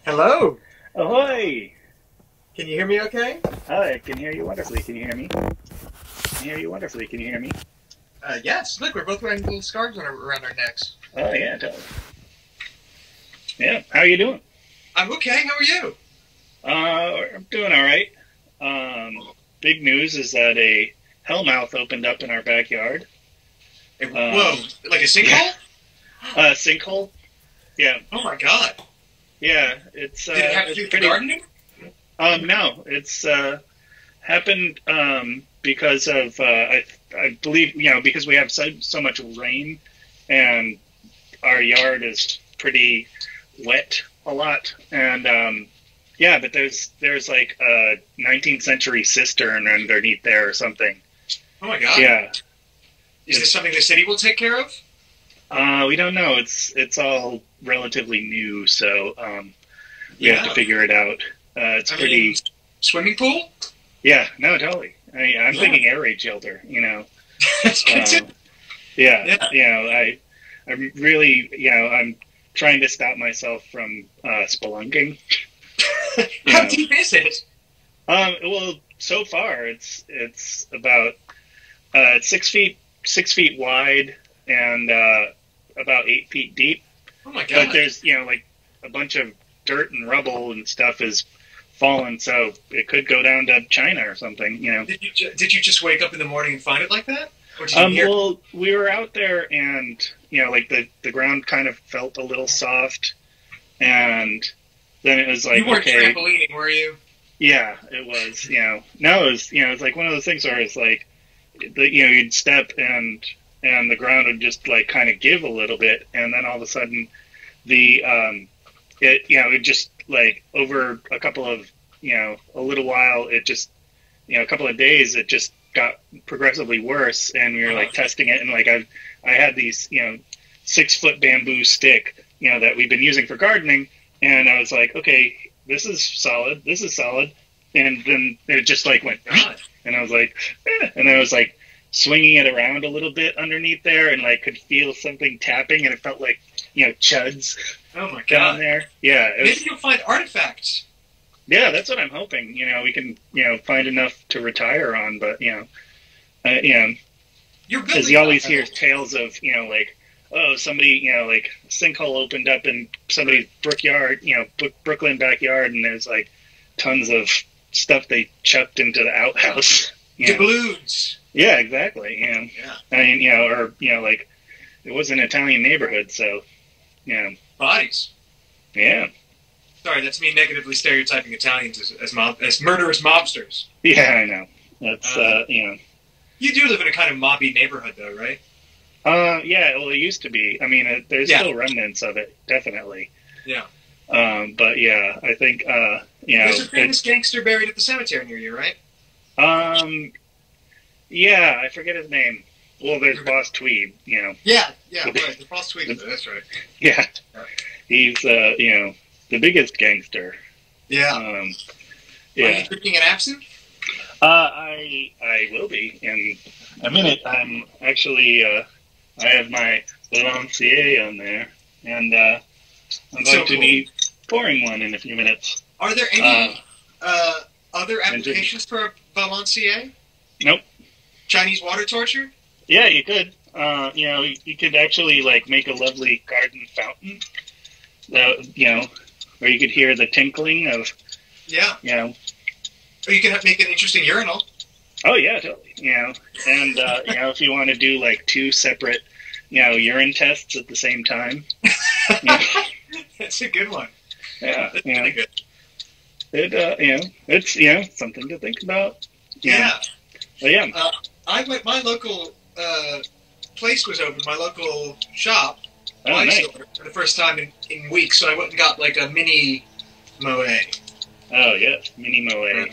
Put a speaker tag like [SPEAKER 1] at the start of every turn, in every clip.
[SPEAKER 1] Hello.
[SPEAKER 2] Ahoy!
[SPEAKER 1] Can you hear me okay?
[SPEAKER 2] Hi, I can hear you wonderfully. Can you hear me? I can hear you wonderfully. Can you hear me?
[SPEAKER 1] Yes. Look, we're both wearing little scarves around our necks.
[SPEAKER 2] Oh, yeah, totally. Yeah, how are you doing?
[SPEAKER 1] I'm okay. How are you?
[SPEAKER 2] I'm doing all right. Big news is that a hellmouth opened up in our backyard.
[SPEAKER 1] Whoa, like a
[SPEAKER 2] Yeah,
[SPEAKER 1] sinkhole?
[SPEAKER 2] sinkhole. Yeah,
[SPEAKER 1] Oh my God.
[SPEAKER 2] yeah. It's
[SPEAKER 1] Did it have to do
[SPEAKER 2] it's
[SPEAKER 1] with the
[SPEAKER 2] pretty.
[SPEAKER 1] gardening?
[SPEAKER 2] No, it's happened because of I believe because we have so much rain and our yard is pretty wet a lot, and yeah, but there's like a 19th century cistern underneath there or something.
[SPEAKER 1] Oh my God.
[SPEAKER 2] Yeah,
[SPEAKER 1] Is this something the city will take care of?
[SPEAKER 2] we don't know. It's all relatively new, so we have to
[SPEAKER 1] Yeah.
[SPEAKER 2] figure it out. It's
[SPEAKER 1] I
[SPEAKER 2] pretty.
[SPEAKER 1] mean, swimming pool?
[SPEAKER 2] Yeah, no, totally. I'm
[SPEAKER 1] Yeah.
[SPEAKER 2] thinking air raid shelter.
[SPEAKER 1] That's good too.
[SPEAKER 2] Yeah,
[SPEAKER 1] Yeah.
[SPEAKER 2] I'm really, I'm trying to stop myself from spelunking. You
[SPEAKER 1] How
[SPEAKER 2] know,
[SPEAKER 1] deep is it?
[SPEAKER 2] well, so far it's about 6 feet wide and about 8 feet deep.
[SPEAKER 1] Oh my
[SPEAKER 2] But
[SPEAKER 1] God.
[SPEAKER 2] there's like a bunch of dirt and rubble and stuff is fallen, so it could go down to China or something.
[SPEAKER 1] Did you just wake up in the morning and find it like that? Or did you hear?
[SPEAKER 2] Well, we were out there and like the ground kind of felt a little soft, and then it was like,
[SPEAKER 1] You weren't
[SPEAKER 2] okay,
[SPEAKER 1] trampolining, were you?
[SPEAKER 2] yeah, it was, no, it was, it's like one of those things where it's like, you'd step and the ground would just like kind of give a little bit, and then all of a sudden the it just like over a couple of a little while, it just a couple of days, it just got progressively worse, and we were like testing it, and like I had these 6 foot bamboo stick that we've been using for gardening, and I was like, okay, this is solid, and then it just like went,
[SPEAKER 1] God.
[SPEAKER 2] and I was like, and I was like swinging it around a little bit underneath there, and like could feel something tapping, and it felt like chuds
[SPEAKER 1] Oh my
[SPEAKER 2] down
[SPEAKER 1] God.
[SPEAKER 2] there. Yeah, it
[SPEAKER 1] Maybe
[SPEAKER 2] was.
[SPEAKER 1] you'll find artifacts.
[SPEAKER 2] Yeah, that's what I'm hoping. We can find enough to retire on, but
[SPEAKER 1] You're
[SPEAKER 2] because
[SPEAKER 1] building
[SPEAKER 2] you always
[SPEAKER 1] stuff.
[SPEAKER 2] hear tales of like, oh, somebody like a sinkhole opened up in somebody's Brooklyn backyard, and there's like tons of stuff they chucked into the outhouse.
[SPEAKER 1] Doubloons.
[SPEAKER 2] Yeah, exactly.
[SPEAKER 1] Yeah.
[SPEAKER 2] I mean, or like it was an Italian neighborhood, so
[SPEAKER 1] Bodies.
[SPEAKER 2] yeah,
[SPEAKER 1] Sorry, that's me negatively stereotyping Italians as murderous mobsters.
[SPEAKER 2] yeah, I know. That's
[SPEAKER 1] You do live in a kind of mobby neighborhood, though, right?
[SPEAKER 2] yeah. Well, it used to be. I mean, there's
[SPEAKER 1] Yeah.
[SPEAKER 2] still remnants of it, definitely.
[SPEAKER 1] Yeah.
[SPEAKER 2] But yeah, I think
[SPEAKER 1] There's a famous gangster buried at the cemetery near you, right?
[SPEAKER 2] yeah, I forget his name. Well, there's Boss Tweed.
[SPEAKER 1] Yeah, right. The false tweet. That's right.
[SPEAKER 2] Yeah,
[SPEAKER 1] Yeah.
[SPEAKER 2] he's the biggest gangster.
[SPEAKER 1] Yeah. Are
[SPEAKER 2] Yeah.
[SPEAKER 1] you drinking an absinthe?
[SPEAKER 2] I will be in a minute. I'm actually I have my Balancier on there, and I'm
[SPEAKER 1] So
[SPEAKER 2] going to
[SPEAKER 1] cool.
[SPEAKER 2] be pouring one in a few minutes.
[SPEAKER 1] Are there any other applications for a Balancier?
[SPEAKER 2] Nope.
[SPEAKER 1] Chinese water torture?
[SPEAKER 2] Yeah, you could. You could actually like make a lovely garden fountain. Where you could hear the tinkling of.
[SPEAKER 1] Yeah. Or you can make an interesting urinal.
[SPEAKER 2] Oh yeah, totally. And if you want to do like 2 separate, urine tests at the same time.
[SPEAKER 1] That's a good one.
[SPEAKER 2] Yeah,
[SPEAKER 1] That's pretty good.
[SPEAKER 2] it's something to think about.
[SPEAKER 1] Yeah.
[SPEAKER 2] But yeah.
[SPEAKER 1] I went. My local place was open. My local shop.
[SPEAKER 2] Oh,
[SPEAKER 1] wine
[SPEAKER 2] nice.
[SPEAKER 1] store for the first time in weeks. So I went and got like a mini moe.
[SPEAKER 2] Oh yes, mini moe.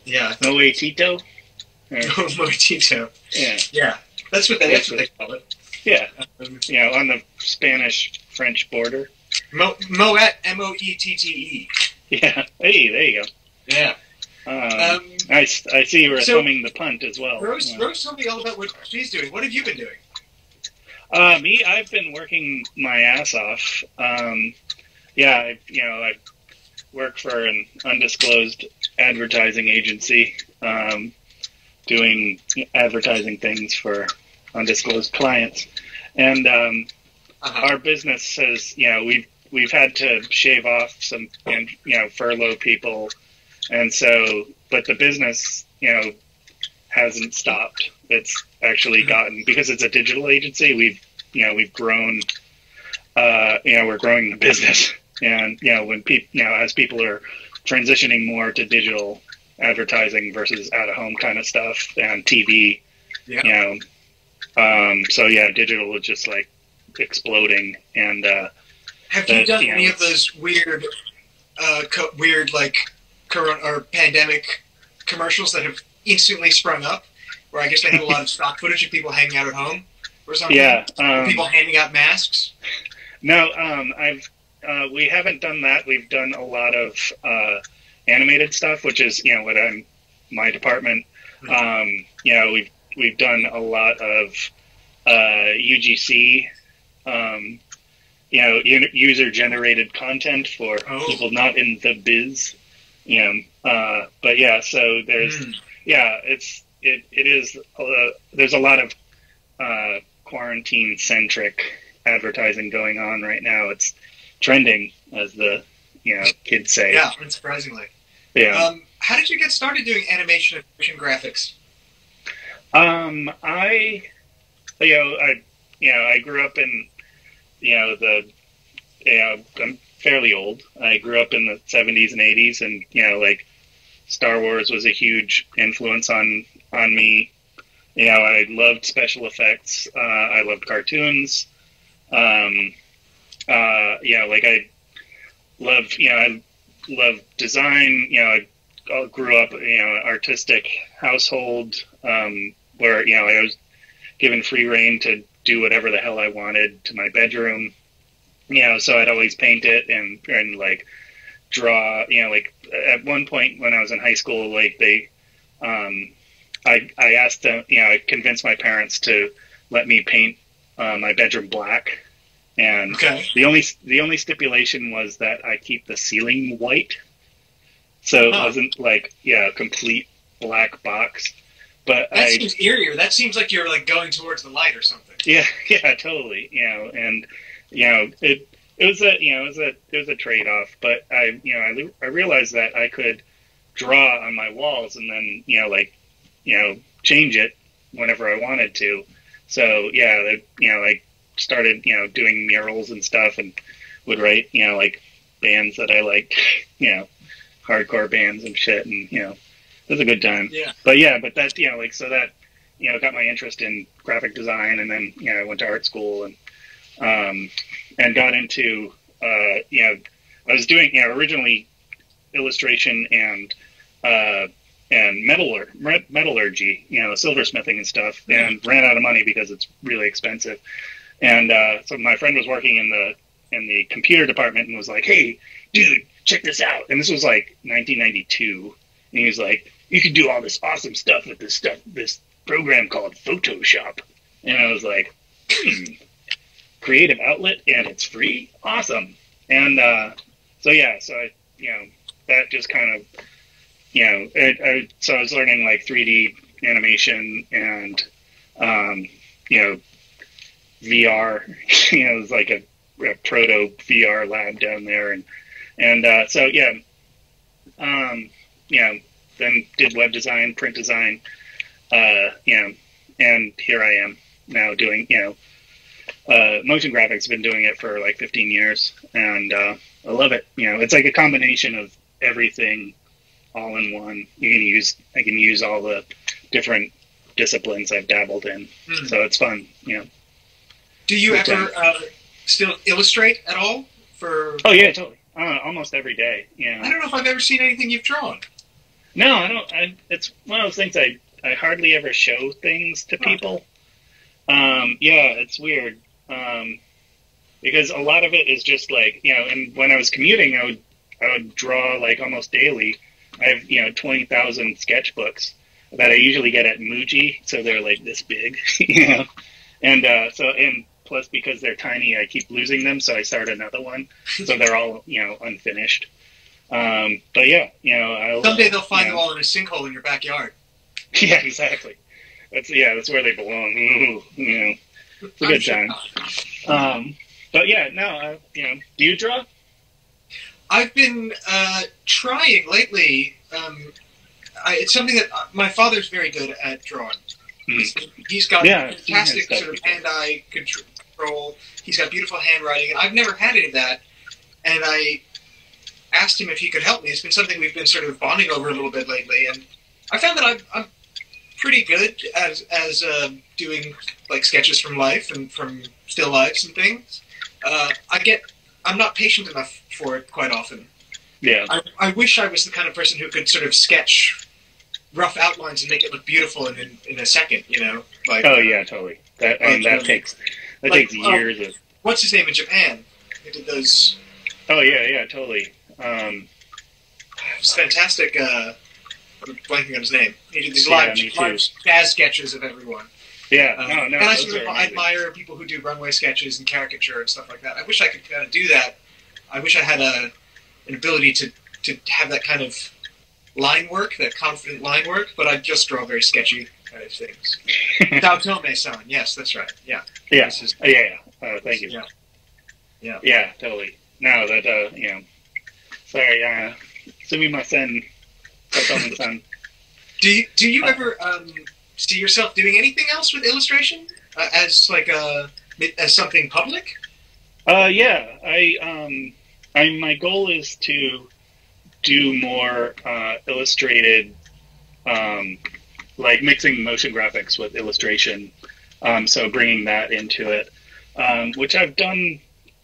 [SPEAKER 1] Yeah.
[SPEAKER 2] Moe Tito. Or-
[SPEAKER 1] Mojito.
[SPEAKER 2] yeah,
[SPEAKER 1] Yeah. That's what they call it.
[SPEAKER 2] yeah. On the Spanish-French border.
[SPEAKER 1] Moet, M-O-E-T-T-E.
[SPEAKER 2] Yeah. Hey, there you go.
[SPEAKER 1] Yeah.
[SPEAKER 2] I see you were
[SPEAKER 1] So-
[SPEAKER 2] thumbing the punt as well.
[SPEAKER 1] Rose told me all about what she's doing. What have you been doing?
[SPEAKER 2] Me, I've been working my ass off. I work for an undisclosed advertising agency, doing advertising things for undisclosed clients, and our business has, we've had to shave off some, and furlough people, and so, but the business, hasn't stopped. It's actually gotten, because it's a digital agency, we've grown, we're growing the business. And, when people, as people are transitioning more to digital advertising versus out of home kind of stuff and TV, digital is just like exploding. And,
[SPEAKER 1] have you done any of those weird like current or pandemic commercials that have instantly sprung up, where I guess they have a lot of stock footage of people hanging out at home or something?
[SPEAKER 2] Yeah.
[SPEAKER 1] People handing out masks?
[SPEAKER 2] No, we haven't done that. We've done a lot of animated stuff, which is, my department. We've done a lot of UGC, user-generated content for people not in the biz. But yeah, so there's, it is, there's a lot of quarantine-centric advertising going on right now. It's trending, as the kids say.
[SPEAKER 1] Yeah, unsurprisingly.
[SPEAKER 2] Yeah.
[SPEAKER 1] How did you get started doing animation and motion graphics?
[SPEAKER 2] I grew up in, I'm fairly old. I grew up in the 70s and 80s, and Star Wars was a huge influence on me. I loved special effects. I loved cartoons. I love design. I grew up, artistic household, where, I was given free reign to do whatever the hell I wanted to my bedroom. So I'd always paint it and draw, at one point when I was in high school, I asked them, I convinced my parents to let me paint my bedroom black. And the only stipulation was that I keep the ceiling white, so it wasn't a complete black box. But
[SPEAKER 1] that seems eerier. That seems like you're going towards the light or something.
[SPEAKER 2] Yeah, totally. And it was a trade off. But I realized that I could draw on my walls and then change it whenever I wanted to. So I started, doing murals and stuff, and would write, bands that I liked, hardcore bands and shit. And, it was a good time.
[SPEAKER 1] Yeah.
[SPEAKER 2] But that, so that, got my interest in graphic design. And then, I went to art school and got into, I was doing, originally illustration and metallurgy, silversmithing and stuff, and ran out of money because it's really expensive. And so my friend was working in the computer department and was like, "Hey, dude, check this out." And this was 1992. And he was like, "You can do all this awesome stuff with this program called Photoshop." And I was like, creative outlet and it's free? Awesome. And so I, that just kind of, so I was learning 3D animation and, VR, it was like a proto VR lab down there. Then did web design, print design, and here I am now doing, motion graphics. I've been doing it for 15 years, and I love it. It's like a combination of everything all in one. I can use all the different disciplines I've dabbled in, so it's fun.
[SPEAKER 1] Do you ever still illustrate at all?
[SPEAKER 2] Oh yeah, totally. Almost every day.
[SPEAKER 1] I don't know if I've ever seen anything you've drawn.
[SPEAKER 2] No, I don't. It's one of those things I hardly ever show things to people. It's weird. Because a lot of it is just and when I was commuting, I would draw almost daily. I have 20,000 sketchbooks that I usually get at Muji, so they're this big, and plus because they're tiny, I keep losing them, so I start another one. So they're all, unfinished. But yeah,
[SPEAKER 1] someday they'll find them all in a sinkhole in your backyard.
[SPEAKER 2] Yeah, exactly. That's where they belong. Ooh, it's a good time. But yeah, no, do you draw?
[SPEAKER 1] I've been trying lately. It's something that my father's very good at drawing. He's got fantastic sort of hand-eye control. He's got beautiful handwriting, and I've never had any of that. And I asked him if he could help me. It's been something we've been sort of bonding over a little bit lately, and I found that I'm pretty good as doing like sketches from life and from still lifes and things. I'm not patient enough for it quite often.
[SPEAKER 2] Yeah.
[SPEAKER 1] I wish I was the kind of person who could sort of sketch rough outlines and make it look beautiful in a second, Like,
[SPEAKER 2] oh yeah, totally. That takes years of.
[SPEAKER 1] What's his name in Japan? He did those.
[SPEAKER 2] Oh yeah, totally.
[SPEAKER 1] It was fantastic. I'm blanking on his name. He did these live jazz sketches of everyone.
[SPEAKER 2] Yeah,
[SPEAKER 1] and I sort of admire people who do runway sketches and caricature and stuff like that. I wish I could kind of do that. I wish I had an ability to have that kind of line work, that confident line work, but I just draw very sketchy kind of things. Daotome-san, yes, that's right. Yeah.
[SPEAKER 2] Yeah. Thank you.
[SPEAKER 1] Yeah.
[SPEAKER 2] Yeah, totally. No, that sorry, sumimasen, Daotome-san.
[SPEAKER 1] Do you ever see yourself doing anything else with illustration as something public?
[SPEAKER 2] Yeah, my goal is to do more illustrated, like mixing motion graphics with illustration. So bringing that into it, which I've done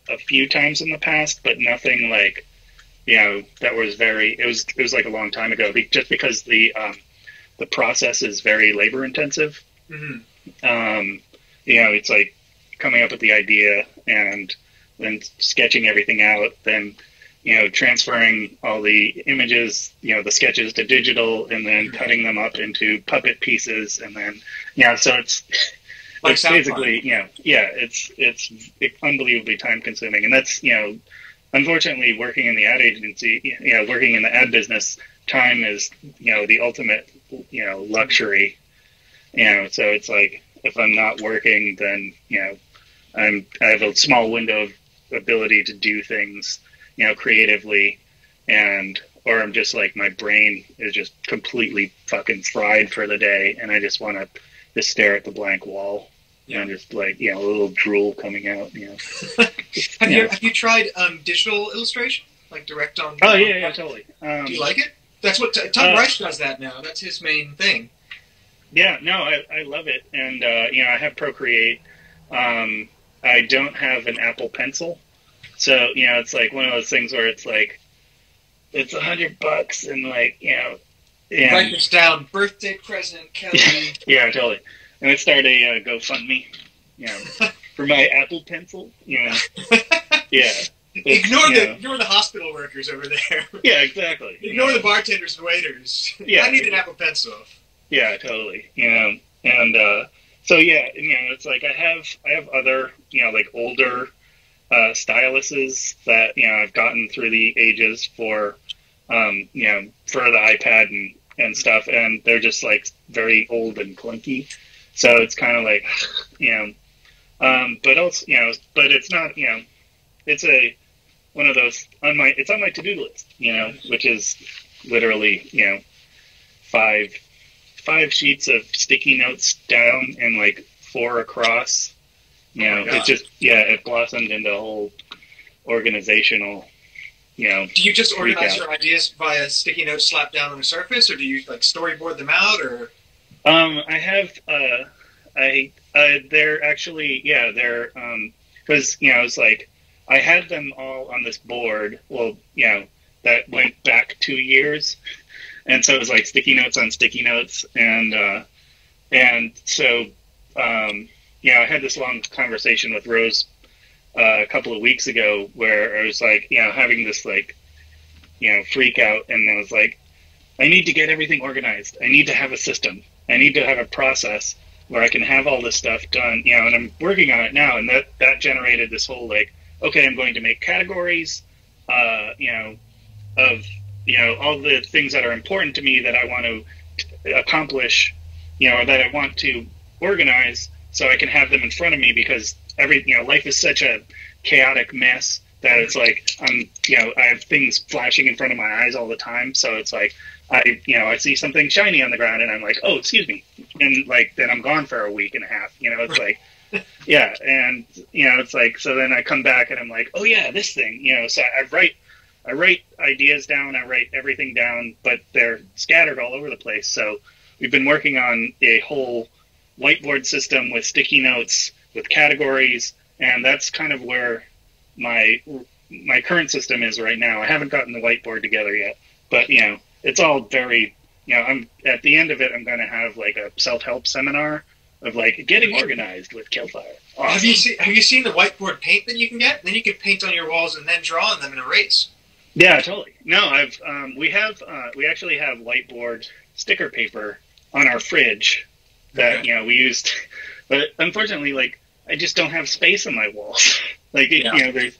[SPEAKER 2] a few times in the past, but nothing like, that was it was like a long time ago, just because the process is very labor intensive. Mm-hmm. It's like coming up with the idea and then sketching everything out, then, transferring all the images, the sketches to digital, and then cutting them up into puppet pieces. And then, so it's basically, it's unbelievably time consuming. And that's, unfortunately, working in the ad agency, working in the ad business, time is, the ultimate, luxury, so it's like, if I'm not working, then, I have a small window of ability to do things, creatively, or I'm just like, my brain is just completely fucking fried for the day, and I just want to just stare at the blank wall, and just like, a little drool coming out,
[SPEAKER 1] Have you tried digital illustration, like direct on?
[SPEAKER 2] Oh yeah, totally.
[SPEAKER 1] Do you like it? That's what Tom Reich does that now. That's his main thing.
[SPEAKER 2] Yeah, no, I love it, and I have Procreate. I don't have an Apple Pencil, so it's like one of those things where it's like, it's $100, and like,
[SPEAKER 1] write this down. Birthday present, Kelly.
[SPEAKER 2] Yeah, totally. And I start a GoFundMe, for my Apple Pencil. Yeah.
[SPEAKER 1] Ignore the hospital workers over there.
[SPEAKER 2] Yeah, exactly.
[SPEAKER 1] Ignore the bartenders and waiters. Yeah, I need an Apple Pencil.
[SPEAKER 2] Yeah, totally. And so it's like I have other like older styluses that I've gotten through the ages for for the iPad and stuff, and they're just like very old and clunky. So it's kind of like but also but it's not it's one of those it's on my to-do list, which is literally five sheets of sticky notes down and like 4 across. It just it blossomed into a whole organizational. Do
[SPEAKER 1] you just organize your ideas via sticky notes slapped down on a surface, or do you like storyboard them out, or?
[SPEAKER 2] I have they're actually they're because it's like I had them all on this board. Well, that went back 2 years. And so it was like sticky notes on sticky notes, and so I had this long conversation with Rose a couple of weeks ago where I was like, having this like, freak out, and I was like, I need to get everything organized. I need to have a system. I need to have a process where I can have all this stuff done, and I'm working on it now, and that generated this whole like, okay, I'm going to make categories, of all the things that are important to me that I want to accomplish, or that I want to organize, so I can have them in front of me, because life is such a chaotic mess that it's like I have things flashing in front of my eyes all the time. So it's like I see something shiny on the ground and I'm like, oh, excuse me, and like then I'm gone for a week and a half. It's like, yeah, and it's like, so then I come back and I'm like, oh yeah, this thing. So I write ideas down, I write everything down, but they're scattered all over the place. So we've been working on a whole whiteboard system with sticky notes, with categories, and that's kind of where my current system is right now. I haven't gotten the whiteboard together yet, but it's all very, I'm at the end of it, I'm going to have like a self-help seminar of like getting organized with Killfire. Awesome.
[SPEAKER 1] Have you seen the whiteboard paint that you can get? Then you can paint on your walls and then draw on them and erase.
[SPEAKER 2] Yeah, totally. No, we actually have whiteboard sticker paper on our fridge that we used, but unfortunately, like, I just don't have space on my walls. Like, there's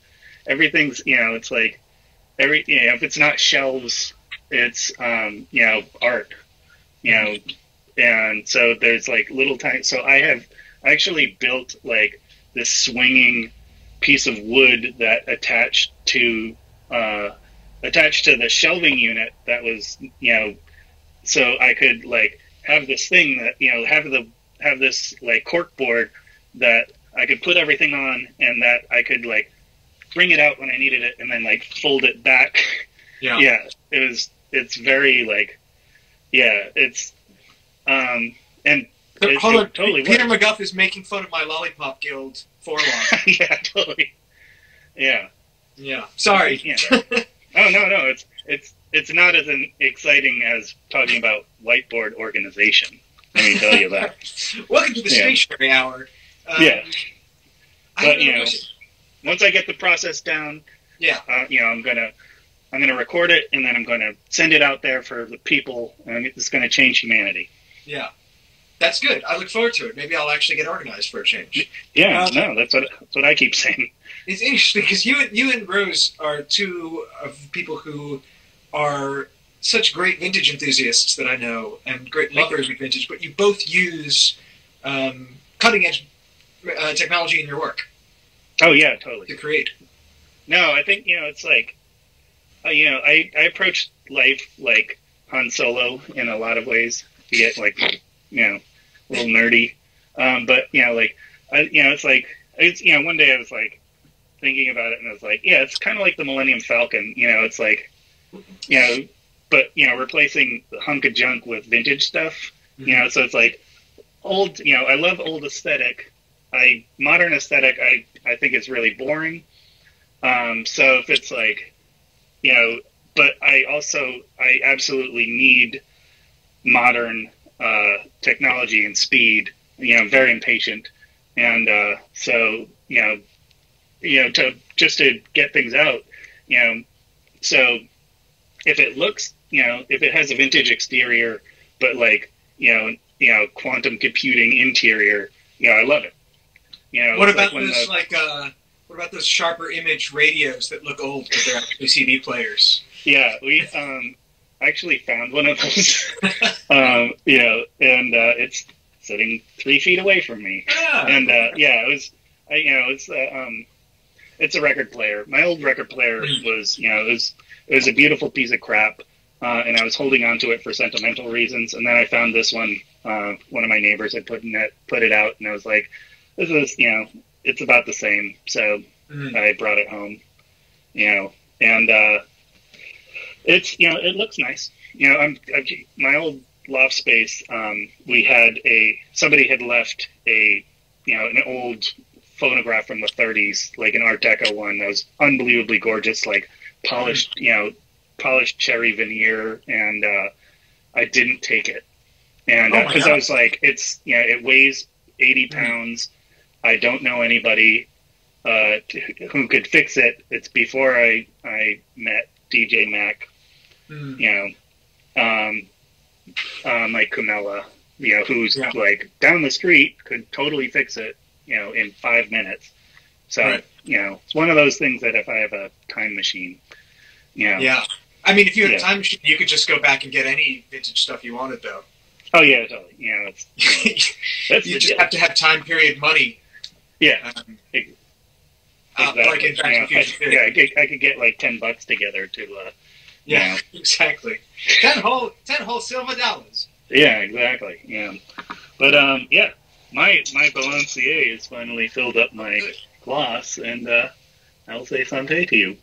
[SPEAKER 2] everything's, it's like if it's not shelves, it's art, and so there's like little tiny. So I actually built like this swinging piece of wood that attached to the shelving unit that was, so I could like have this thing that, have this like cork board that I could put everything on, and that I could like bring it out when I needed it and then like fold it back. Yeah. Yeah. It's very like, yeah, it's, and
[SPEAKER 1] hold on.
[SPEAKER 2] Totally
[SPEAKER 1] Peter McGuff is making fun of my Lollipop Guild forlong.
[SPEAKER 2] Yeah, totally. Yeah.
[SPEAKER 1] Yeah. Sorry.
[SPEAKER 2] Yeah. Oh, no. It's not as exciting as talking about whiteboard organization. Let me tell you that.
[SPEAKER 1] Welcome to the stationery hour.
[SPEAKER 2] Yeah. But once I get the process down, I'm gonna record it, and then I'm gonna send it out there for the people, and it's gonna change humanity.
[SPEAKER 1] Yeah. That's good. I look forward to it. Maybe I'll actually get organized for a change.
[SPEAKER 2] Yeah, that's what I keep saying.
[SPEAKER 1] It's interesting because you and Rose are two of people who are such great vintage enthusiasts that I know, and great lovers of vintage, but you both use cutting edge technology in your work.
[SPEAKER 2] Oh yeah, totally.
[SPEAKER 1] To create.
[SPEAKER 2] No, I think it's like, I approach life like Han Solo in a lot of ways. To get like, a little nerdy, but it's like one day I was like thinking about it, and I was like, yeah, it's kind of like the Millennium Falcon. It's like, but replacing the hunk of junk with vintage stuff. Mm-hmm. So it's like old. I love old aesthetic. Modern aesthetic, I think is really boring. So if it's like, but I absolutely need modern technology and speed. I'm very impatient, and so to get things out. So if it looks, if it has a vintage exterior, but like quantum computing interior, I love it.
[SPEAKER 1] What about what about those sharper image radios that look old but they're actually CD players? Yeah,
[SPEAKER 2] we actually found one of those. And it's sitting 3 feet away from me. Yeah. And it's a record player. My old record player was, it was a beautiful piece of crap, and I was holding on to it for sentimental reasons. And then I found this one. One of my neighbors had put it out, and I was like, this is, it's about the same. So I brought it home, and it's, it looks nice. My old loft space, somebody had left an old phonograph from the 30s, like an Art Deco one that was unbelievably gorgeous, like polished cherry veneer, and I didn't take it. And because I was like, it weighs 80 pounds. I don't know anybody who could fix it. It's before I met DJ Mac, like Kumela, who's like down the street could totally fix it, in 5 minutes. So, it's one of those things that if I have a time machine,
[SPEAKER 1] Yeah. I mean, if you had a time machine, you could just go back and get any vintage stuff you wanted, though.
[SPEAKER 2] Oh, yeah, totally. It's,
[SPEAKER 1] you just have to have time period money.
[SPEAKER 2] Yeah. Exactly.
[SPEAKER 1] Like in Back to the Future.
[SPEAKER 2] I could get like $10 together to,
[SPEAKER 1] exactly. 10 whole $silver.
[SPEAKER 2] Yeah, exactly. Yeah. But, my Balancier has finally filled up my glass, and I'll say santé to you.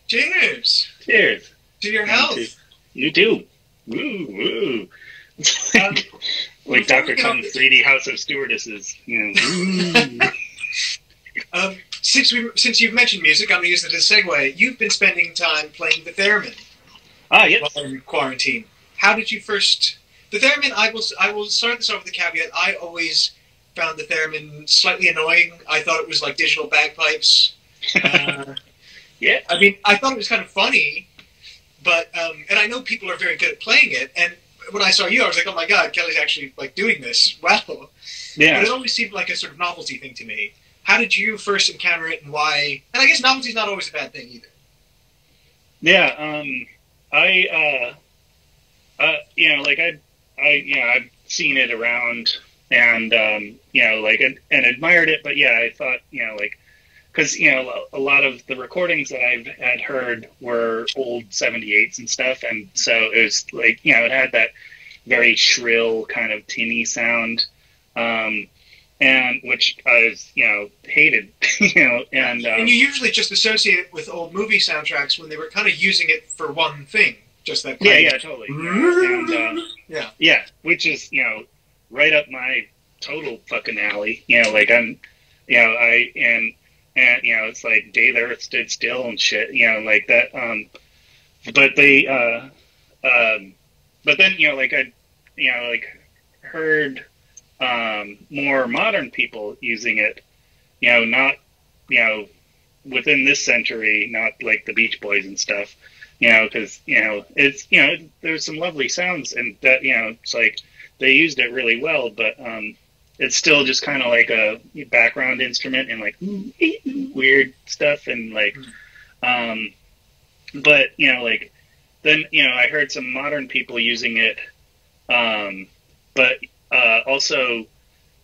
[SPEAKER 1] Cheers.
[SPEAKER 2] Cheers.
[SPEAKER 1] To your health.
[SPEAKER 2] You too. Woo, woo. Like Dr. Kong's 3D House of Stewardesses.
[SPEAKER 1] Since you've mentioned music, I'm going to use it as a segue. You've been spending time playing the theremin.
[SPEAKER 2] Yes.
[SPEAKER 1] While in quarantine. How did you first... The theremin, I will start this off with the caveat. I always found the theremin slightly annoying. I thought it was like digital bagpipes.
[SPEAKER 2] Yeah.
[SPEAKER 1] I mean, I thought it was kind of funny, but and I know people are very good at playing it. And when I saw you, I was like, oh my god, Kelly's actually like doing this well.
[SPEAKER 2] Yeah.
[SPEAKER 1] But it always seemed like a sort of novelty thing to me. How did you first encounter it, and why? And I guess novelty's not always a bad thing either.
[SPEAKER 2] Yeah. I've seen it around, and and admired it. But I thought, because a lot of the recordings that I've had heard were old 78s and stuff, and so it was like, it had that very shrill kind of tinny sound, and which I was, hated, and
[SPEAKER 1] you usually just associate it with old movie soundtracks when they were kind of using it for one thing, just that.
[SPEAKER 2] Yeah, totally. And, which is, right up my total fucking alley. I'm, and it's like Day the Earth Stood Still and shit, like that. But then I heard more modern people using it, not within this century, not like the Beach Boys and stuff, because it's there's some lovely sounds, and that it's like they used it really well, but it's still just kind of like a background instrument and like weird stuff, and like but then I heard some modern people using it, but also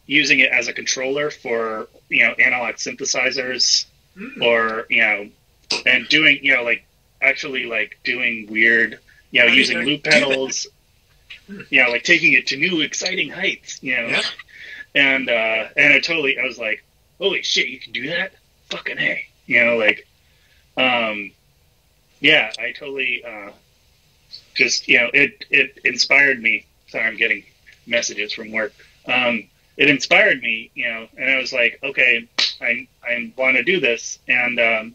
[SPEAKER 2] using it as a controller for analog synthesizers, or and doing actually doing weird using loop pedals, like taking it to new exciting heights, and I was like, holy shit, you can do that? Fucking hey, I totally just it inspired me. Sorry, I'm getting messages from work. It inspired me, and I was like, okay, I want to do this, and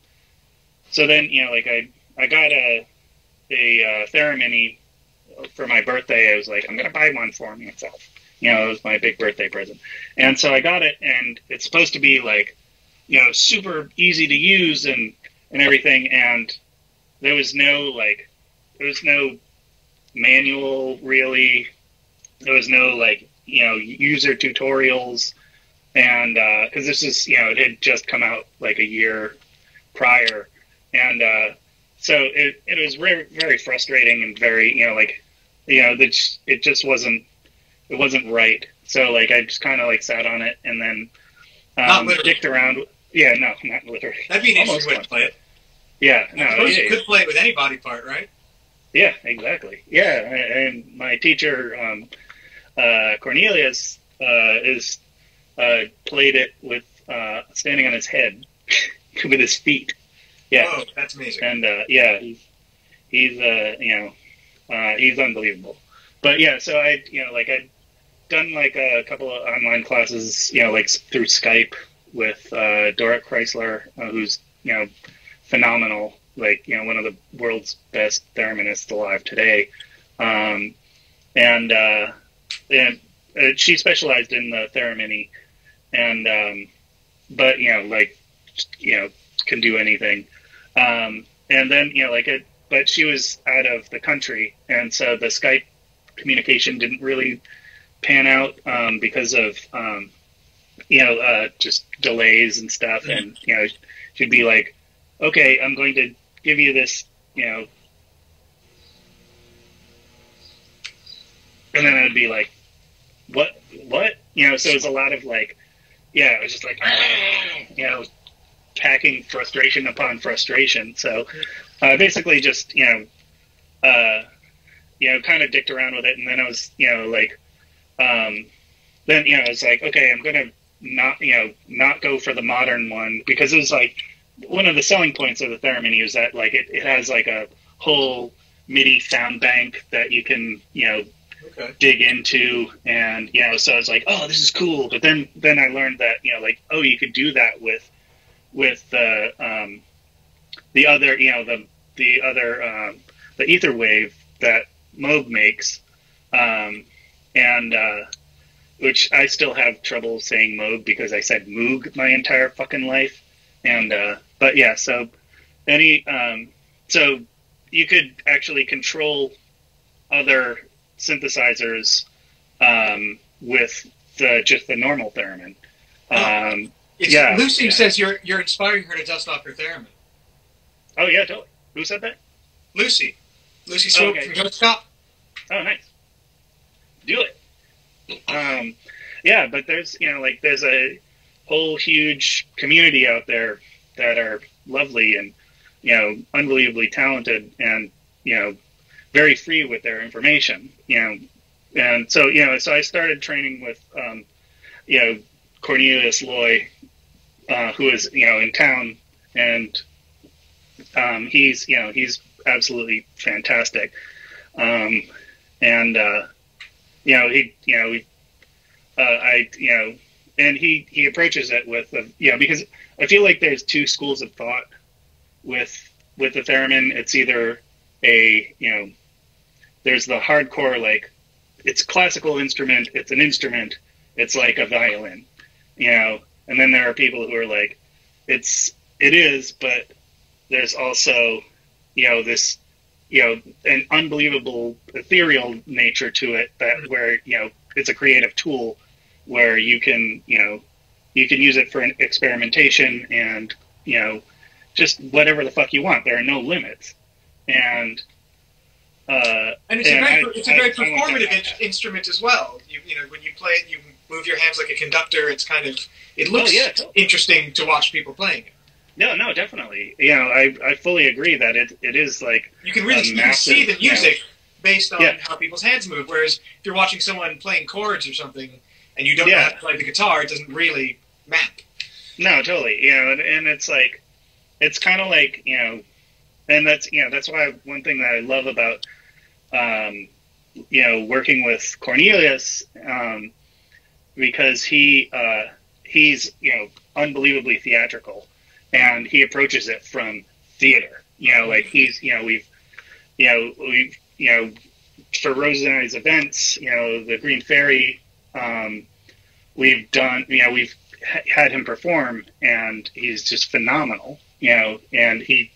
[SPEAKER 2] so then I got a theremin for my birthday. I was like, I'm gonna buy one for myself. It was my big birthday present, and so I got it, and it's supposed to be like, super easy to use and everything, and there was no manual really. There was no user tutorials, and because this is it had just come out like a year prior, and so it was very, very frustrating, and very it just wasn't right. So I just kind of sat on it, and then dicked around. Yeah, no, not literally.
[SPEAKER 1] That'd be an interesting way to play it.
[SPEAKER 2] Yeah, no,
[SPEAKER 1] I suppose you could play it with any body part, right?
[SPEAKER 2] Yeah, exactly. Yeah, and my teacher Cornelius is played it with standing on his head with his feet. Yeah.
[SPEAKER 1] Oh, that's amazing.
[SPEAKER 2] And he's unbelievable. But yeah, so I'd done a couple of online classes, through Skype with Dorrit Chrysler, who's phenomenal, one of the world's best thereminists alive today, and she specialized in the theremin, and but can do anything, and then but she was out of the country, and so the Skype communication didn't really pan out because of just delays and stuff. And she'd be like, "Okay, I'm going to give you this," and then I'd be like, "What?" So it was a lot of like, it was just like, packing frustration upon frustration. So basically just kind of dicked around with it, and then I was then I was like, okay, I'm gonna not go for the modern one, because it was like one of the selling points of the theremin is that like it has like a whole MIDI sound bank that you can dig into, and so I was like, oh, this is cool. But then I learned that you could do that with the other the ether wave that Moog makes, and which I still have trouble saying Moog because I said Moog my entire fucking life. And but yeah, so so you could actually control other synthesizers with just the normal theremin.
[SPEAKER 1] Lucy says you're inspiring her to dust off her theremin.
[SPEAKER 2] Oh yeah, totally. Who said that?
[SPEAKER 1] Lucy Swope from Ghost Cop.
[SPEAKER 2] Oh, nice. Do it. But there's there's a whole huge community out there that are lovely and unbelievably talented and very free with their information. And so so I started training with Cornelius Loy, who is in town, and he's absolutely fantastic. And he approaches it with because I feel like there's two schools of thought with the theremin. It's either there's the hardcore, like, it's a classical instrument, it's an instrument, it's like a violin, and then there are people who are like, it is, but there's also this an unbelievable ethereal nature to it, that where it's a creative tool where you can use it for an experimentation and just whatever the fuck you want. There are no limits, and
[SPEAKER 1] it's a very performative instrument as well. When you play it, you move your hands like a conductor. It's kind of, it looks interesting to watch people playing it.
[SPEAKER 2] No, definitely. I fully agree that it is like,
[SPEAKER 1] you can really see the music based on how people's hands move. Whereas if you're watching someone playing chords or something and you don't know how to play the guitar, it doesn't really map. No,
[SPEAKER 2] totally. And it's like, it's kind of like, and that's why one thing that I love about working with Cornelius, because he's unbelievably theatrical, and he approaches it from theater. Like we've for Rose and I's events, the Green Fairy, we've had him perform, and he's just phenomenal. And he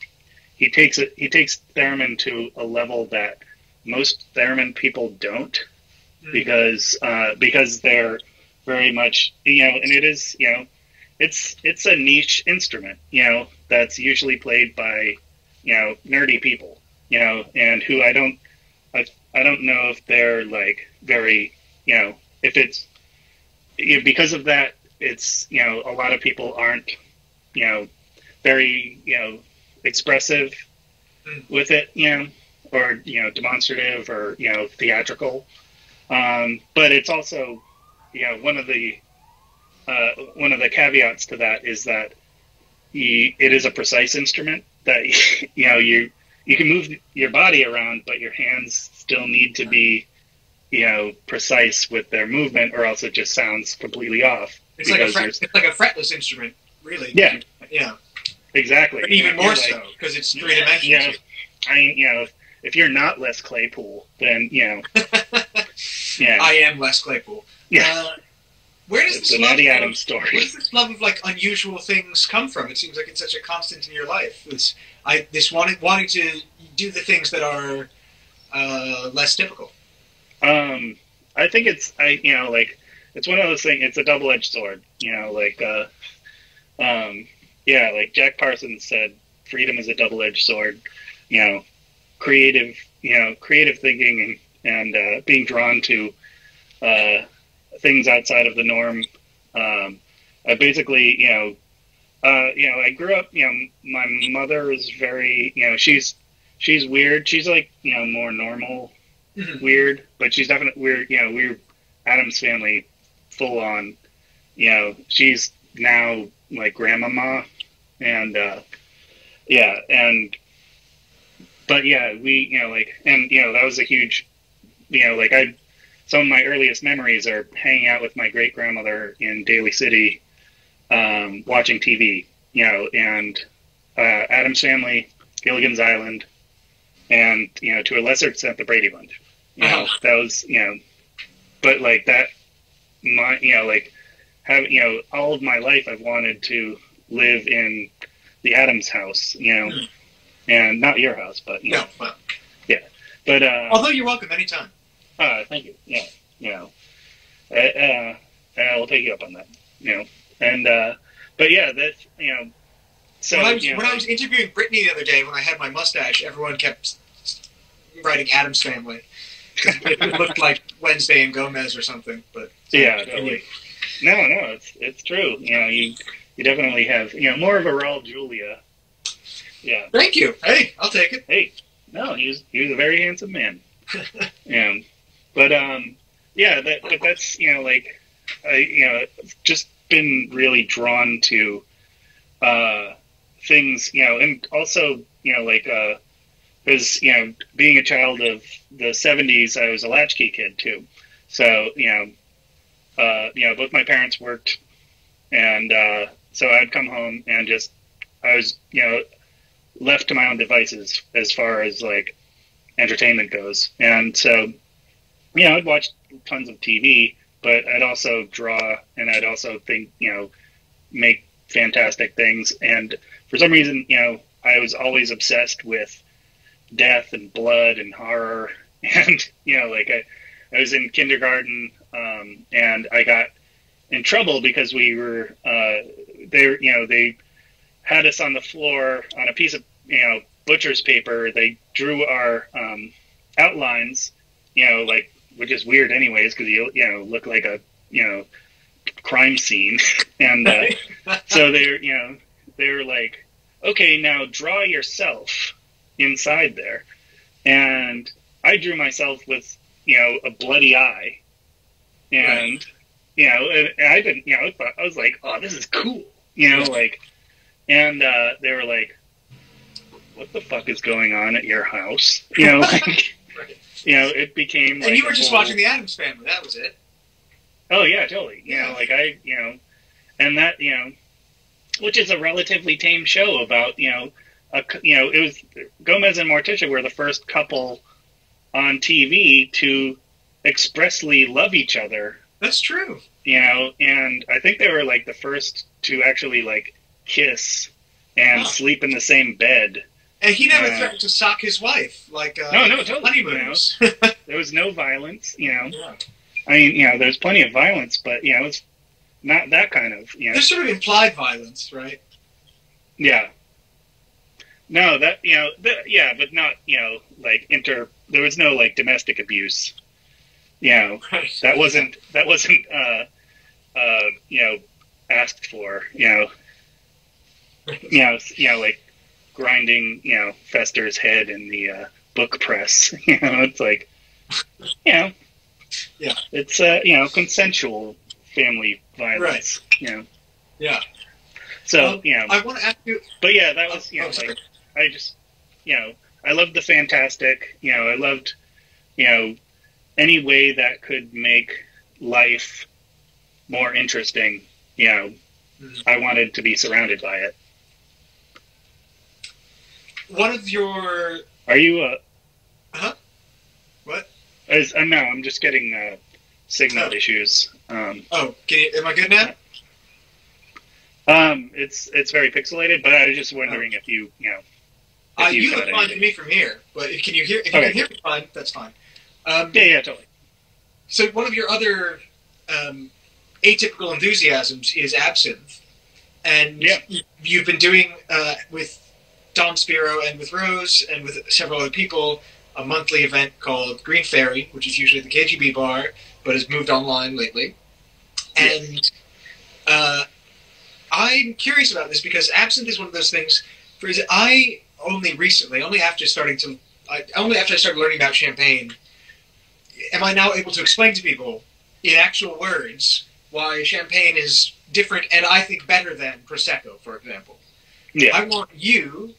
[SPEAKER 2] takes theremin to a level that most theremin people don't, because they're very much, and it is, it's a niche instrument, that's usually played by, nerdy people, and who I don't know if they're like very, if it's, because of that, it's, a lot of people aren't, very, expressive with it, or, demonstrative or, theatrical. But it's also, one of the caveats to that is that it is a precise instrument that, you can move your body around, but your hands still need to be, precise with their movement, or else it just sounds completely off.
[SPEAKER 1] It's like a fretless instrument, really.
[SPEAKER 2] Yeah.
[SPEAKER 1] Yeah.
[SPEAKER 2] Exactly.
[SPEAKER 1] But even more so, because it's three dimensions.
[SPEAKER 2] If you're not Les Claypool, then
[SPEAKER 1] I am Les Claypool.
[SPEAKER 2] Yeah.
[SPEAKER 1] Where does this
[SPEAKER 2] Natty Adams story?
[SPEAKER 1] Where does this love of like unusual things come from? It seems like it's such a constant in your life. This wanting to do the things that are less typical.
[SPEAKER 2] I think it's it's one of those things. It's a double-edged sword. Like Jack Parsons said, freedom is a double-edged sword. Creative thinking and being drawn to things outside of the norm. I basically, I grew up. My mother is very, she's weird. She's like, more normal, weird, but she's definitely weird. We're Adam's family, full on. She's now like grandmama, and that was a huge, some of my earliest memories are hanging out with my great grandmother in Daly City, watching TV, and Adam's Family, Gilligan's Island, and to a lesser extent the Brady Bunch. That was but like that, all of my life I've wanted to live in the Adams house, and not your house, but
[SPEAKER 1] no, well,
[SPEAKER 2] yeah. But
[SPEAKER 1] although you're welcome anytime.
[SPEAKER 2] Thank you. Yeah, I'll take you up on that. And but yeah, that's So
[SPEAKER 1] when I was interviewing Brittany the other day, when I had my mustache, everyone kept writing Adam's Family. It looked like Wednesday and Gomez or something, but
[SPEAKER 2] yeah, totally. No, it's true. You definitely have more of a Raul Julia. Yeah.
[SPEAKER 1] Thank you. Hey, I'll take it.
[SPEAKER 2] Hey, no, he was a very handsome man. But that's just been really drawn to things, and also because being a child of the 70s, I was a latchkey kid too. So both my parents worked, and so I'd come home and I was left to my own devices as far as like entertainment goes, and so I'd watch tons of TV, but I'd also draw, and I'd also think make fantastic things, and for some reason I was always obsessed with death and blood and horror, and I was in kindergarten, and I got in trouble because we were they had us on the floor on a piece of butcher's paper. They drew our outlines, which is weird anyways, because you look like a crime scene, and so they were like, okay, now draw yourself inside there, and I drew myself with a bloody eye, and and I didn't I was like, oh, this is cool, and they were like, what the fuck is going on at your house? It became like,
[SPEAKER 1] and you were just watching the Addams Family, that was it.
[SPEAKER 2] Oh yeah, totally. And that which is a relatively tame show about it was Gomez and Morticia were the first couple on TV to expressly love each other.
[SPEAKER 1] That's true.
[SPEAKER 2] And I think they were like the first to actually like kiss and sleep in the same bed.
[SPEAKER 1] And he never threatened to sock his wife, like
[SPEAKER 2] no, totally.
[SPEAKER 1] honeymoons.
[SPEAKER 2] There was no violence, I mean, there's plenty of violence, but it's not that kind of.
[SPEAKER 1] There's sort of implied violence, right?
[SPEAKER 2] Yeah. No, that but not like there was no like domestic abuse.
[SPEAKER 1] Right.
[SPEAKER 2] That wasn't asked for. Like grinding Fester's head in the book press. It's like
[SPEAKER 1] Yeah.
[SPEAKER 2] It's consensual family violence.
[SPEAKER 1] Right. Yeah.
[SPEAKER 2] So
[SPEAKER 1] I want to ask you.
[SPEAKER 2] But yeah, that was I just I loved the fantastic. I loved any way that could make life more interesting. I wanted to be surrounded by it.
[SPEAKER 1] One of your.
[SPEAKER 2] Are you
[SPEAKER 1] What?
[SPEAKER 2] No, I'm just getting signal issues.
[SPEAKER 1] Am I good now?
[SPEAKER 2] It's very pixelated, but I was just wondering if you
[SPEAKER 1] you look fine to me from here, but can you hear? If you can hear me fine, that's fine.
[SPEAKER 2] Yeah, totally.
[SPEAKER 1] So one of your other atypical enthusiasms is absinthe, and you've been doing with Don Spiro and with Rose and with several other people a monthly event called Green Fairy, which is usually at the KGB bar, but has moved online lately. And I'm curious about this because absinthe is one of those things. I only recently, only after I started learning about champagne, am I now able to explain to people in actual words why champagne is different and I think better than Prosecco, for example. Yeah. I want you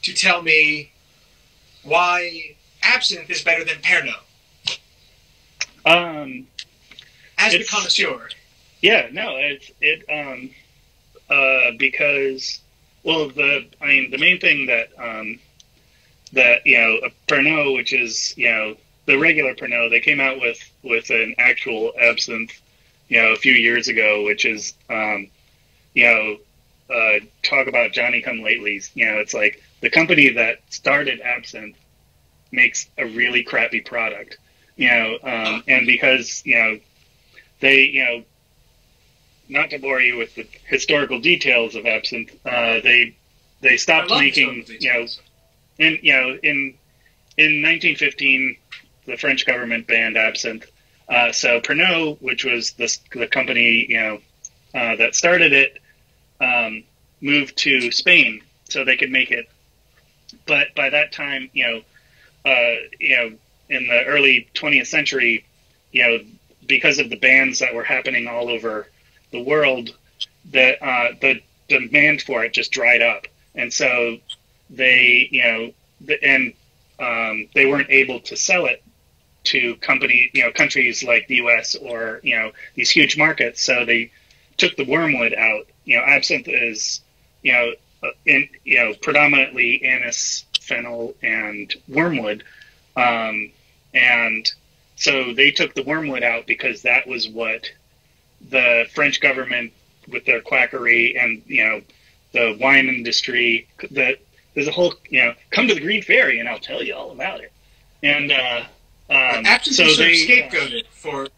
[SPEAKER 1] to tell me why absinthe is better than Pernod. As a connoisseur.
[SPEAKER 2] Yeah, no, because, well, the main thing that a Pernod, which is, the regular Pernod, they came out with an actual absinthe, a few years ago, which is, talk about Johnny-come-latelys. It's like the company that started absinthe makes a really crappy product, and because, they, not to bore you with the historical details of absinthe, they stopped making, in 1915, the French government banned absinthe. So Pernod, which was the company, that started it, moved to Spain so they could make it. But by that time, in the early 20th century, because of the bans that were happening all over the world, the demand for it just dried up, and so they, they weren't able to sell it to countries like the U.S. or these huge markets. So they took the wormwood out. Absinthe is predominantly anise, fennel, and wormwood, and so they took the wormwood out because that was what the French government, with their quackery and the wine industry, there's a whole come to the Green Fairy and I'll tell you all about it. And
[SPEAKER 1] absinthe is sort of scapegoated for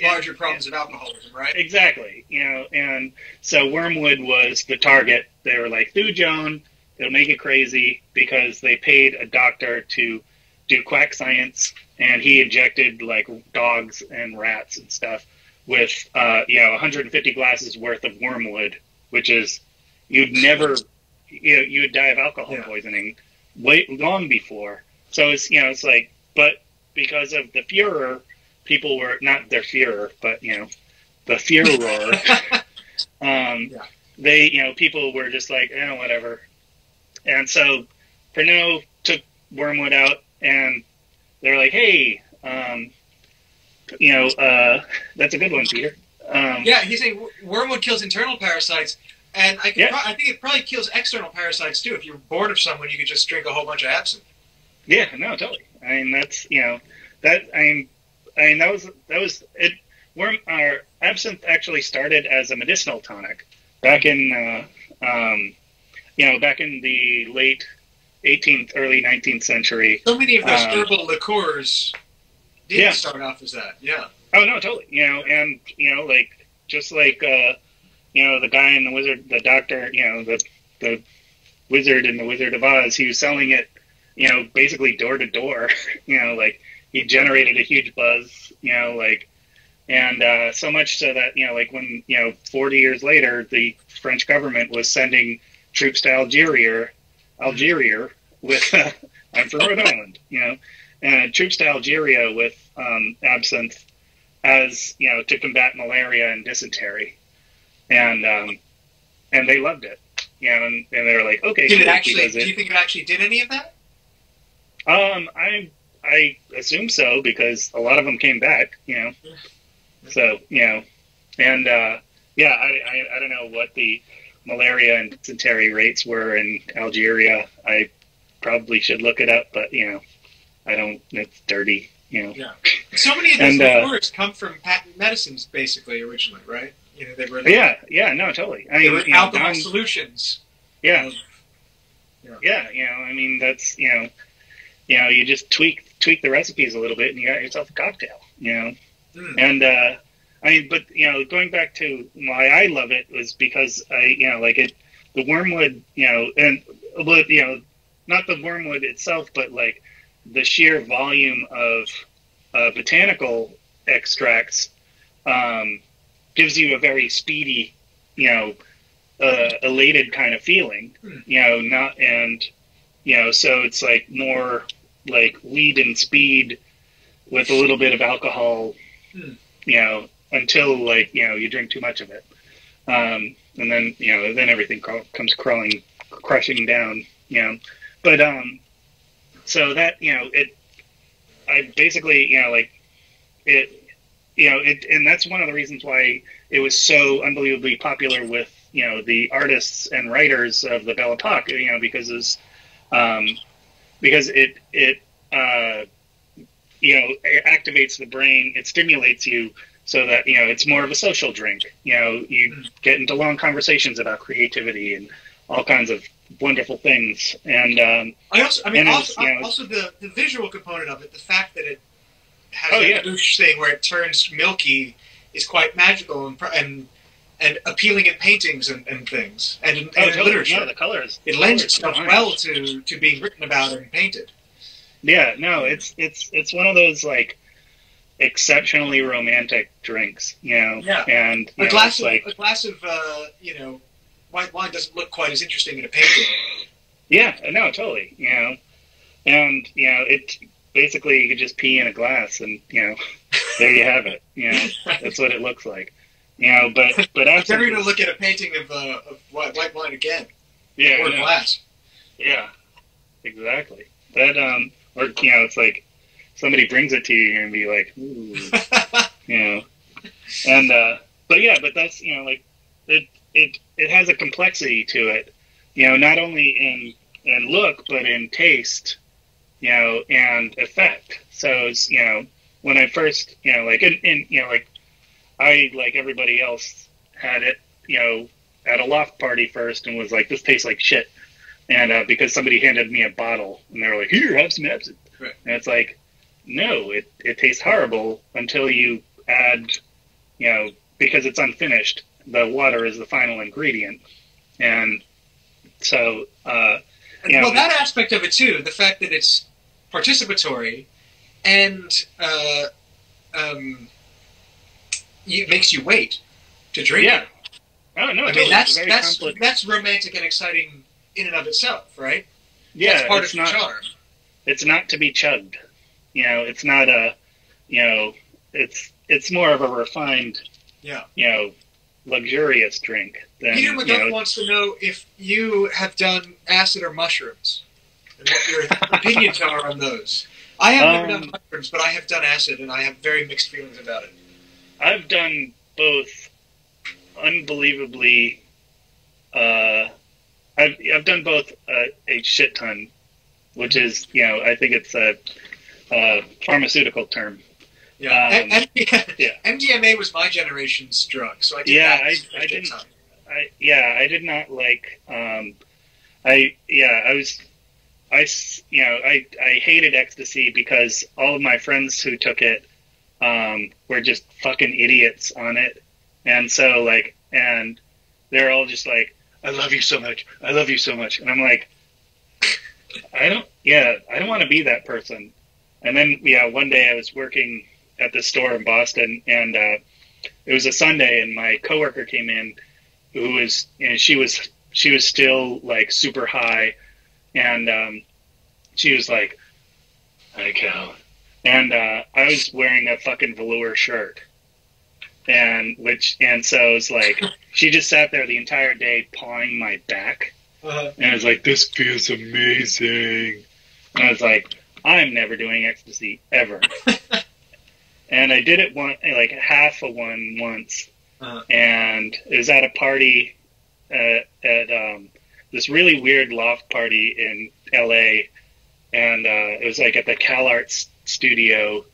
[SPEAKER 1] larger problems of alcoholism, right?
[SPEAKER 2] Exactly. And so wormwood was the target. They were like, Thu Joan, it'll make you crazy, because they paid a doctor to do quack science, and he injected like dogs and rats and stuff with 150 glasses worth of wormwood, which is you would die of alcohol poisoning long before. So it's like, but because of the Führer, people were not their Führer, but the Führer. They people were just like, whatever. And so Pernod took wormwood out, and they're like, hey, that's a good one, Peter.
[SPEAKER 1] He's saying wormwood kills internal parasites, and I think it probably kills external parasites too. If you're bored of someone, you could just drink a whole bunch of absinthe.
[SPEAKER 2] Yeah, no, totally. I mean, that's that was it. Absinthe actually started as a medicinal tonic back in back in the late 18th, early 19th century.
[SPEAKER 1] So many of those herbal liqueurs did start off as that. Yeah.
[SPEAKER 2] Oh no, totally. And like just like the guy in the Wizard, the doctor, the wizard in the Wizard of Oz, he was selling it, basically door to door. Like he generated a huge buzz, and so much so that like when 40 years later, the French government was sending troops to Algeria with I'm from Rhode Island, troops to Algeria with absinthe as to combat malaria and dysentery, and they loved it, and they were like, okay.
[SPEAKER 1] Do you think it actually did any of that?
[SPEAKER 2] I assume so, because a lot of them came back, So and I don't know what the malaria and dysentery rates were in Algeria. I probably should look it up, but I don't. It's dirty,
[SPEAKER 1] Yeah. So many of those liqueurs come from patent medicines, basically, originally, right? They were.
[SPEAKER 2] No, totally.
[SPEAKER 1] They were alcohol solutions.
[SPEAKER 2] Yeah. I mean, that's you just tweak the recipes a little bit, and you got yourself a cocktail. And I mean, but going back to why I love it was because the wormwood, and not the wormwood itself, but like the sheer volume of botanical extracts gives you a very speedy, elated kind of feeling, so it's like more like weed and speed with a little bit of alcohol, until you drink too much of it. And then, then everything comes crushing down, but, so that, I basically, and that's one of the reasons why it was so unbelievably popular with, the artists and writers of the Belle Epoque, because it activates the brain, it stimulates you so that, it's more of a social drink. You get into long conversations about creativity and all kinds of wonderful things. And
[SPEAKER 1] also the visual component of it, the fact that it has a douche thing where it turns milky is quite magical and appealing in paintings and things and in literature.
[SPEAKER 2] No, the colors.
[SPEAKER 1] It lends itself well to being written about and painted.
[SPEAKER 2] Yeah, no, it's one of those like exceptionally romantic drinks,
[SPEAKER 1] Yeah.
[SPEAKER 2] And
[SPEAKER 1] a glass of white wine doesn't look quite as interesting in a painting.
[SPEAKER 2] Yeah, no, totally. And it basically you could just pee in a glass, and there you have it. That's what it looks like. But
[SPEAKER 1] I'm never going to look at a painting of white wine again.
[SPEAKER 2] Yeah,
[SPEAKER 1] or glass.
[SPEAKER 2] Yeah, exactly. That or it's like somebody brings it to you and be like, ooh, and but that's it has a complexity to it, not only in look but in taste, and effect. So it's, when I first, I, like everybody else, had it, at a loft party first and was like, this tastes like shit. And because somebody handed me a bottle and they were like, here, have some absinthe.
[SPEAKER 1] Right.
[SPEAKER 2] And it's like, no, it tastes horrible until you add, because it's unfinished, the water is the final ingredient. And so,
[SPEAKER 1] that aspect of it too, the fact that it's participatory and it makes you wait to drink it.
[SPEAKER 2] Oh, no,
[SPEAKER 1] I mean, that's romantic and exciting in and of itself, right?
[SPEAKER 2] Yeah,
[SPEAKER 1] that's part of the charm.
[SPEAKER 2] It's not to be chugged. It's not a, it's more of a refined, luxurious drink.
[SPEAKER 1] Peter McGuff wants to know if you have done acid or mushrooms, and what your opinions are on those. I have never done mushrooms, but I have done acid, and I have very mixed feelings about it.
[SPEAKER 2] I've done both unbelievably. I've done both a shit ton, which is, I think it's a pharmaceutical term.
[SPEAKER 1] Yeah, MDMA was my generation's drug, so I did that.
[SPEAKER 2] I did not like. I hated ecstasy because all of my friends who took it were just fucking idiots on it, and so and they're all just like, I love you so much, I love you so much, and I'm like, I don't want to be that person. And then one day I was working at the store in Boston, and it was a Sunday, and my coworker came in, who was, she was still like super high, and she was like, "Hi, Cal," and I was wearing a fucking velour shirt, and so it was like, she just sat there the entire day pawing my back, and I was like, "This feels amazing," and I was like, I'm never doing ecstasy ever. And I did it half of one once, and it was at a party at this really weird loft party in LA, and it was like at the CalArts studio,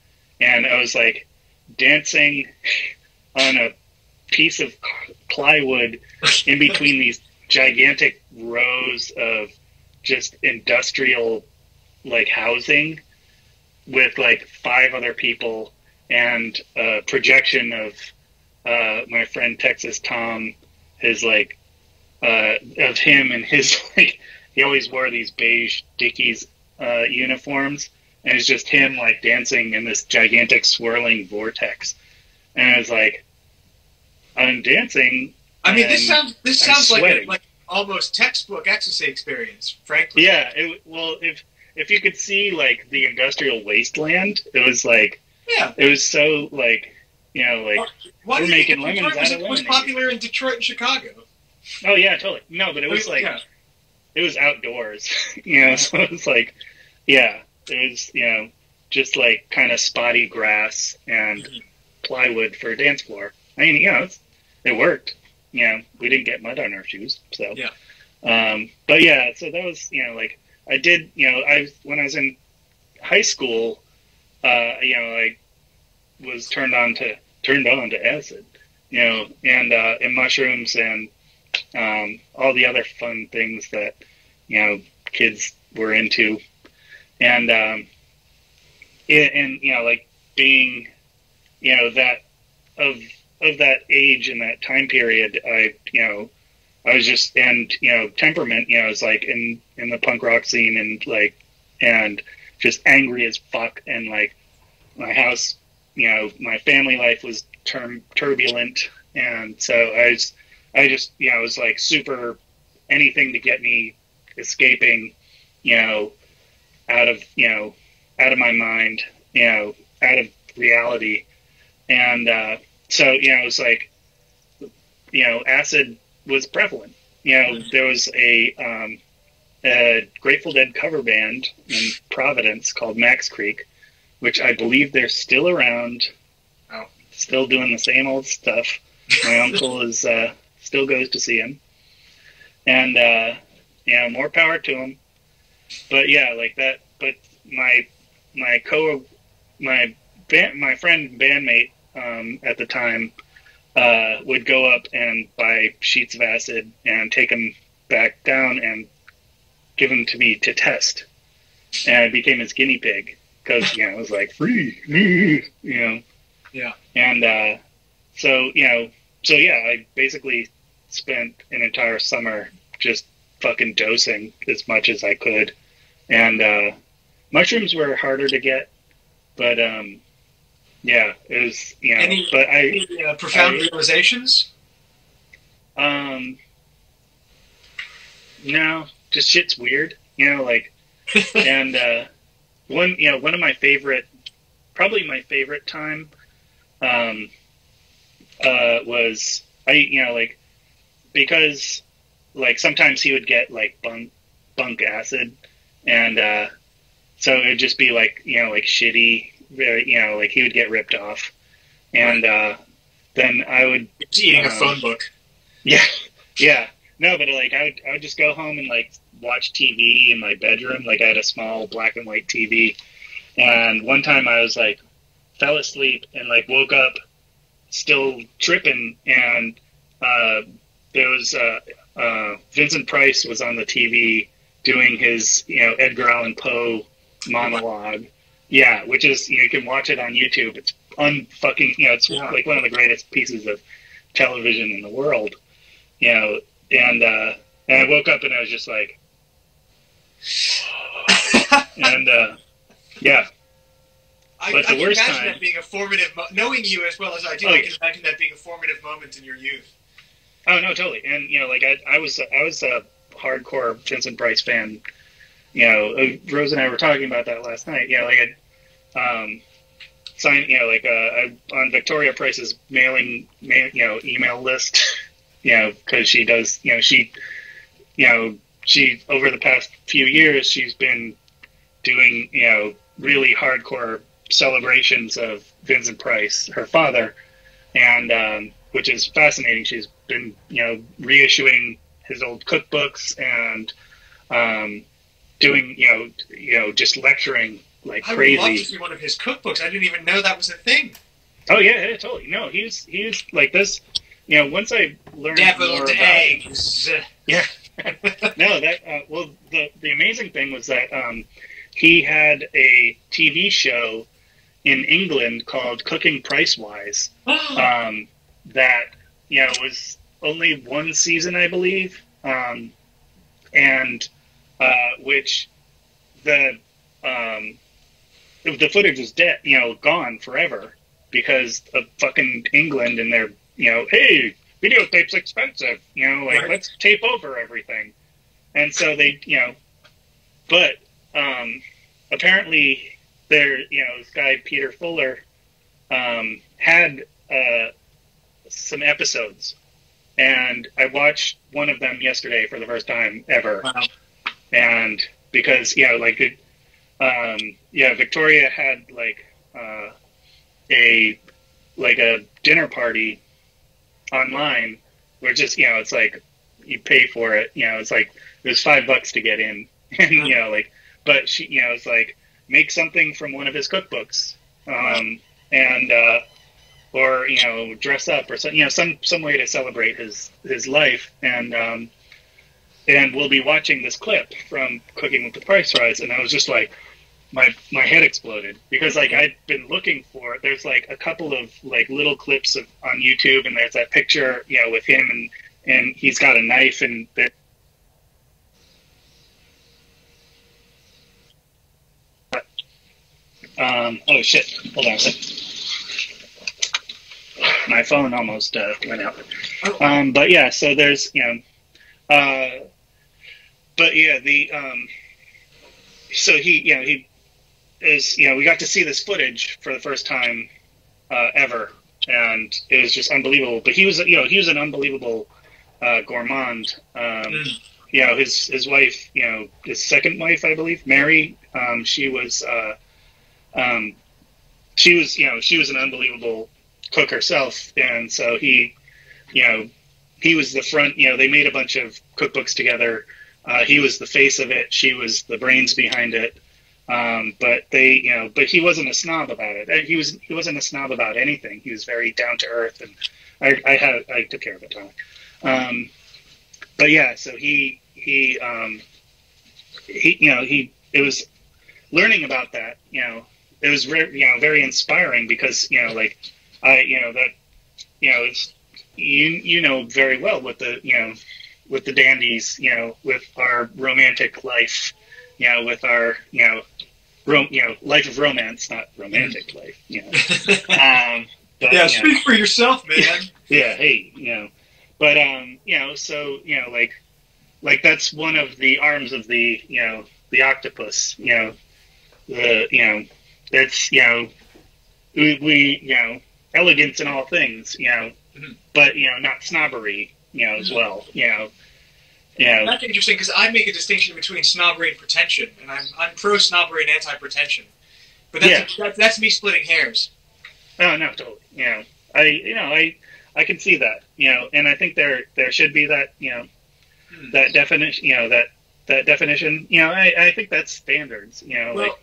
[SPEAKER 2] and I was like dancing on a piece of plywood in between these gigantic rows of just industrial housing with 5 other people, and a projection of my friend Texas Tom, his like of him and his like he always wore these beige Dickies uniforms, and it's just him like dancing in this gigantic swirling vortex, and I was like, I'm dancing.
[SPEAKER 1] I mean, this sounds like like almost textbook ecstasy experience, frankly.
[SPEAKER 2] Yeah. Well, if you could see like the industrial wasteland, it was like,
[SPEAKER 1] yeah,
[SPEAKER 2] it was so like, you know, like
[SPEAKER 1] why
[SPEAKER 2] we're
[SPEAKER 1] do you
[SPEAKER 2] making
[SPEAKER 1] think
[SPEAKER 2] lemons out of
[SPEAKER 1] it was
[SPEAKER 2] lemonade.
[SPEAKER 1] popular in Detroit and Chicago?
[SPEAKER 2] Oh yeah, totally. No, but it was like it was outdoors, you know. So it was like, yeah, it was, you know, just like kind of spotty grass and plywood for a dance floor. I mean, you know, it worked. You know, we didn't get mud on our shoes, so
[SPEAKER 1] yeah.
[SPEAKER 2] But yeah, so that was, you know, like I did, you know, when I was in high school, you know, I was turned on to acid, you know, and mushrooms and all the other fun things that, you know, kids were into, and you know, like being, you know, that of that age and that time period, I was just, and, you know, temperament, you know, I was like in the punk rock scene and like, and just angry as fuck. And like my house, you know, my family life was turbulent. And so I just, you know, was like super anything to get me escaping, you know, out of my mind, you know, out of reality. And, so, you know, it was like, you know, acid was prevalent. You know, there was a Grateful Dead cover band in Providence called Max Creek, which I believe they're still around, still doing the same old stuff. My uncle is still goes to see him, and you know, more power to him. But yeah, like that. But my friend bandmate at the time would go up and buy sheets of acid and take them back down and give them to me to test. And I became his guinea pig because, you know, it was like free, you know.
[SPEAKER 1] Yeah.
[SPEAKER 2] And so, you know, so yeah, I basically spent an entire summer just fucking dosing as much as I could. And mushrooms were harder to get, but yeah, it was, you know. Any
[SPEAKER 1] profound realizations?
[SPEAKER 2] No, just shit's weird, you know, like, and one of my favorite, probably my favorite time, was you know, like, because like sometimes he would get like bunk acid, and so it would just be like, you know, like shitty. You know, like he would get ripped off, and then I would
[SPEAKER 1] eating a phone book.
[SPEAKER 2] Yeah, yeah. No, but like I would just go home and like watch TV in my bedroom. Like I had a small black and white TV, and one time I was like fell asleep and like woke up still tripping, and there was Vincent Price was on the TV doing his, you know, Edgar Allan Poe monologue. Yeah, which is, you can watch it on YouTube. It's unfucking, you know, it's like one of the greatest pieces of television in the world, you know. And I woke up and I was just like, and yeah. But the worst
[SPEAKER 1] can imagine
[SPEAKER 2] time,
[SPEAKER 1] that being a formative, knowing you as well as I do, I can imagine that being a formative moment in your youth.
[SPEAKER 2] Oh no, totally. And you know, like I was a hardcore Vincent Price fan. You know, Rose and I were talking about that last night. You know, like I signed, you know, like on Victoria Price's email list. You know, because she does, you know, she over the past few years she's been doing, you know, really hardcore celebrations of Vincent Price, her father, and which is fascinating. She's been, you know, reissuing his old cookbooks and doing, you know, just lecturing like crazy.
[SPEAKER 1] I would love to see one of his cookbooks. I didn't even know that was a thing.
[SPEAKER 2] Oh yeah, totally. No, he's like this. You know, once I learned more about
[SPEAKER 1] eggs.
[SPEAKER 2] Yeah. No, that well, the amazing thing was that he had a TV show in England called Cooking Price-Wise. That was only one season, I believe, and which the footage was dead, gone forever because of fucking England and their, hey, videotape's expensive,
[SPEAKER 1] Right.
[SPEAKER 2] let's tape over everything. And so they, but apparently this guy, Peter Fuller, had some episodes. And I watched one of them yesterday for the first time ever.
[SPEAKER 1] Wow.
[SPEAKER 2] And because, Victoria had a dinner party online where just, it's like you pay for it, it's like it was $5 to get in. And, but she, it's like make something from one of his cookbooks. And, or, dress up or some way to celebrate his life. And we'll be watching this clip from Cooking with the Price Rise. And I was just like, my head exploded because I'd been looking for, there's a couple of little clips on YouTube, and there's that picture, with him and he's got a knife and oh shit, hold on a second. My phone almost went out. But yeah, so there's, but yeah, so he is, we got to see this footage for the first time ever, and it was just unbelievable. But he was an unbelievable gourmand. His wife, his second wife, I believe, Mary, she was an unbelievable cook herself, and so he was the front. They made a bunch of cookbooks together. He was the face of it. She was the brains behind it. But he wasn't a snob about it. He wasn't a snob about anything. He was very down to earth, and I took care of it, Tom. But yeah, so he it was learning about that. It was very inspiring because it's very well with the dandies, with our romantic life, with our life of romance, not romantic life, but,
[SPEAKER 1] yeah, speak for yourself, man.
[SPEAKER 2] Yeah, hey, but so that's one of the arms of the the octopus, it's we elegance in all things, but not snobbery, as well,
[SPEAKER 1] That's interesting because I make a distinction between snobbery and pretension, and I'm pro snobbery and anti pretension. But that's me splitting hairs.
[SPEAKER 2] Oh no, totally. I can see that. And I think there should be that that definition. That definition. I think that's standards.
[SPEAKER 1] Well,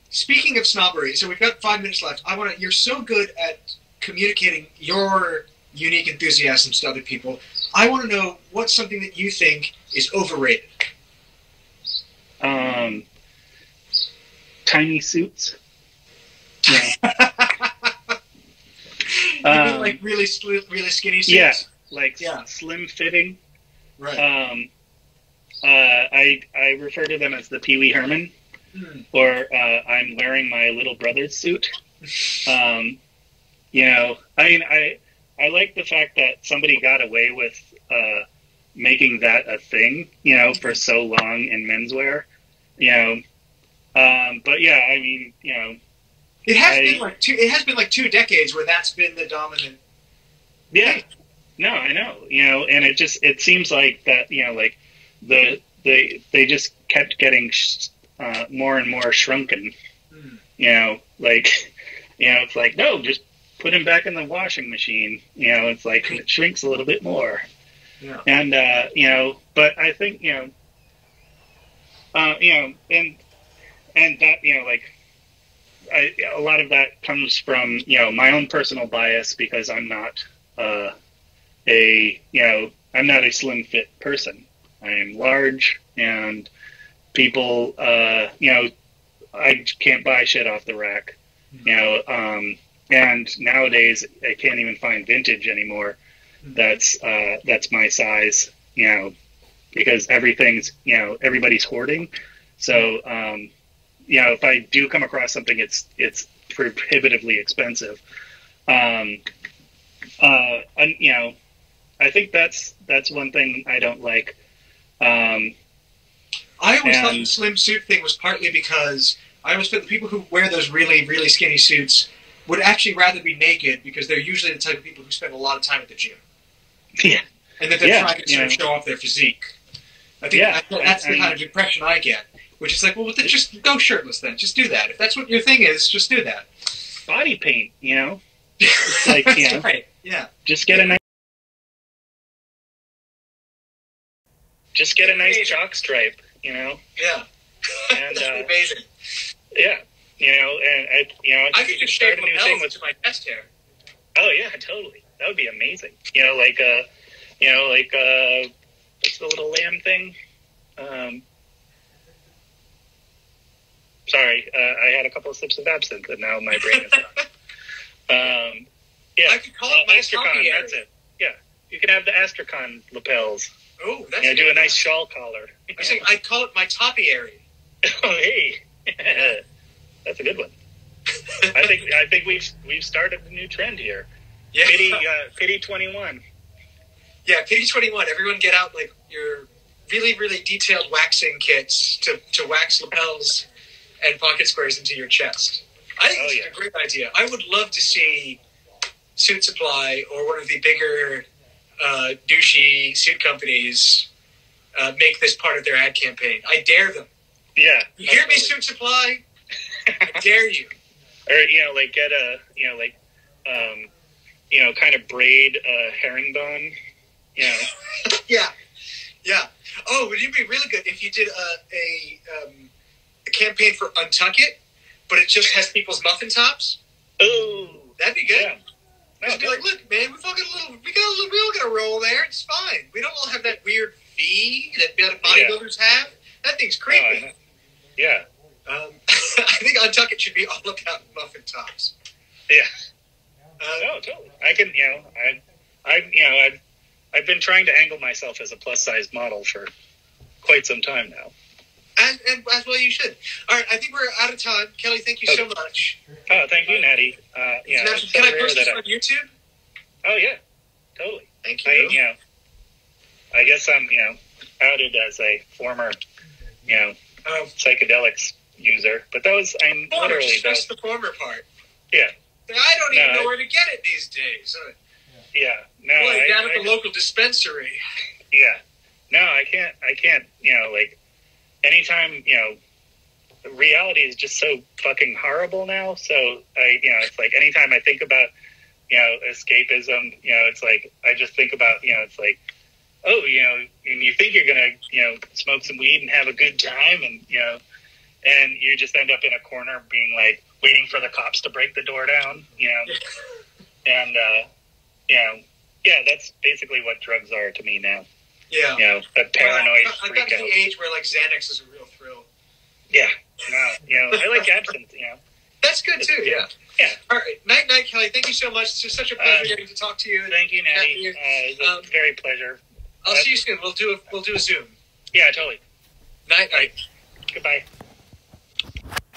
[SPEAKER 1] speaking of snobbery, so we've got 5 minutes left. You're so good at communicating your unique enthusiasms to other people. I want to know what's something that you think is overrated.
[SPEAKER 2] Tiny suits. Yeah.
[SPEAKER 1] Like really skinny suits?
[SPEAKER 2] Yeah, slim fitting.
[SPEAKER 1] Right.
[SPEAKER 2] I refer to them as the Pee Wee Herman, or I'm wearing my little brother's suit. I like the fact that somebody got away with making that a thing, for so long in menswear, but yeah, I mean,
[SPEAKER 1] it has been like 2 decades where that's been the dominant.
[SPEAKER 2] Yeah, no, I know, and it seems like that, they just kept getting more and more shrunken, it's like, no, just put him back in the washing machine. It's like it shrinks a little bit more. Yeah. And but I think and that a lot of that comes from my own personal bias because I'm not I'm not a slim fit person. I am large, and people I can't buy shit off the rack. You know, and nowadays I can't even find vintage anymore. That's my size. You know, because everything's, you know, everybody's hoarding. So, you know, if I do come across something, it's prohibitively expensive. And, you know, I think that's one thing I don't like.
[SPEAKER 1] I always thought the slim suit thing was partly because I always felt the people who wear those really, really skinny suits would actually rather be naked because they're usually the type of people who spend a lot of time at the gym.
[SPEAKER 2] Yeah.
[SPEAKER 1] And that they're trying to sort of show off their physique. I think that's the kind of impression I get, which is like, well, then just go shirtless then. Just do that. If that's what your thing is, just do that.
[SPEAKER 2] Body paint, you know? It's like, you know,
[SPEAKER 1] right. Yeah.
[SPEAKER 2] Just get a nice jock stripe, you know?
[SPEAKER 1] Yeah.
[SPEAKER 2] And,
[SPEAKER 1] that's amazing.
[SPEAKER 2] Yeah. You know, and
[SPEAKER 1] I could just shave a new thing with my chest hair.
[SPEAKER 2] Oh yeah, totally. That would be amazing. You know, like what's the little lamb thing? Sorry, I had a couple of sips of absinthe, and now my brain is gone. Yeah,
[SPEAKER 1] I could call it my
[SPEAKER 2] Astrakhan. That's it. Yeah, you can have the Astrakhan lapels.
[SPEAKER 1] Oh, that's
[SPEAKER 2] do a nice shawl collar.
[SPEAKER 1] I think I'd call it my topiary.
[SPEAKER 2] Oh, hey, that's a good one. I think we've started a new trend here.
[SPEAKER 1] Yeah.
[SPEAKER 2] Pity 21.
[SPEAKER 1] Yeah, Pity 21. Everyone get out like your really, really detailed waxing kits to wax lapels and pocket squares into your chest. I think this is a great idea. I would love to see Suit Supply or one of the bigger douchey suit companies make this part of their ad campaign. I dare them.
[SPEAKER 2] Yeah.
[SPEAKER 1] You hear me, Suit Supply? I dare you.
[SPEAKER 2] Or, you know, like get a, you know, like, kind of braid a herringbone, you know.
[SPEAKER 1] Yeah. Oh, would it be really good if you did a campaign for Untuck It, but it just has people's muffin tops?
[SPEAKER 2] Oh,
[SPEAKER 1] that'd be good.
[SPEAKER 2] Yeah.
[SPEAKER 1] Just be like, look, man, we all got a roll there. It's fine. We don't all have that weird V that bodybuilders have. That thing's creepy.
[SPEAKER 2] Oh, yeah.
[SPEAKER 1] I think Untuck It should be all about muffin tops.
[SPEAKER 2] Yeah. No, totally. I can, you know, I've been trying to angle myself as a plus size model for quite some time now.
[SPEAKER 1] And as well you should. All right, I think we're out of time. Kelly, thank you so much.
[SPEAKER 2] Oh, thank you, Natty.
[SPEAKER 1] Can I post this on YouTube?
[SPEAKER 2] Oh, yeah. Totally.
[SPEAKER 1] Thank you.
[SPEAKER 2] I guess I'm, outed as a former, psychedelics user. But that was,
[SPEAKER 1] just the former part.
[SPEAKER 2] Yeah.
[SPEAKER 1] I don't even know where to get it these days.
[SPEAKER 2] Yeah. No,
[SPEAKER 1] down at the local dispensary.
[SPEAKER 2] Yeah. No, I can't, anytime, reality is just so fucking horrible now. So it's like anytime I think about, escapism, it's like, I just think about, it's like, oh, and you think you're going to, smoke some weed and have a good time and, and you just end up in a corner being like waiting for the cops to break the door down, and, that's basically what drugs are to me now.
[SPEAKER 1] Yeah.
[SPEAKER 2] A paranoid
[SPEAKER 1] I've gotten to the age where, like, Xanax is a real thrill.
[SPEAKER 2] Yeah. No, I like absinthe,
[SPEAKER 1] That's good, too, yeah.
[SPEAKER 2] Yeah. All
[SPEAKER 1] right. Night, Kelly. Thank you so much. It's just such a pleasure getting to talk to you.
[SPEAKER 2] Thank you, Natty. It was a very pleasure.
[SPEAKER 1] I'll see you soon. We'll do a Zoom.
[SPEAKER 2] Yeah, totally.
[SPEAKER 1] Night.
[SPEAKER 2] Goodbye.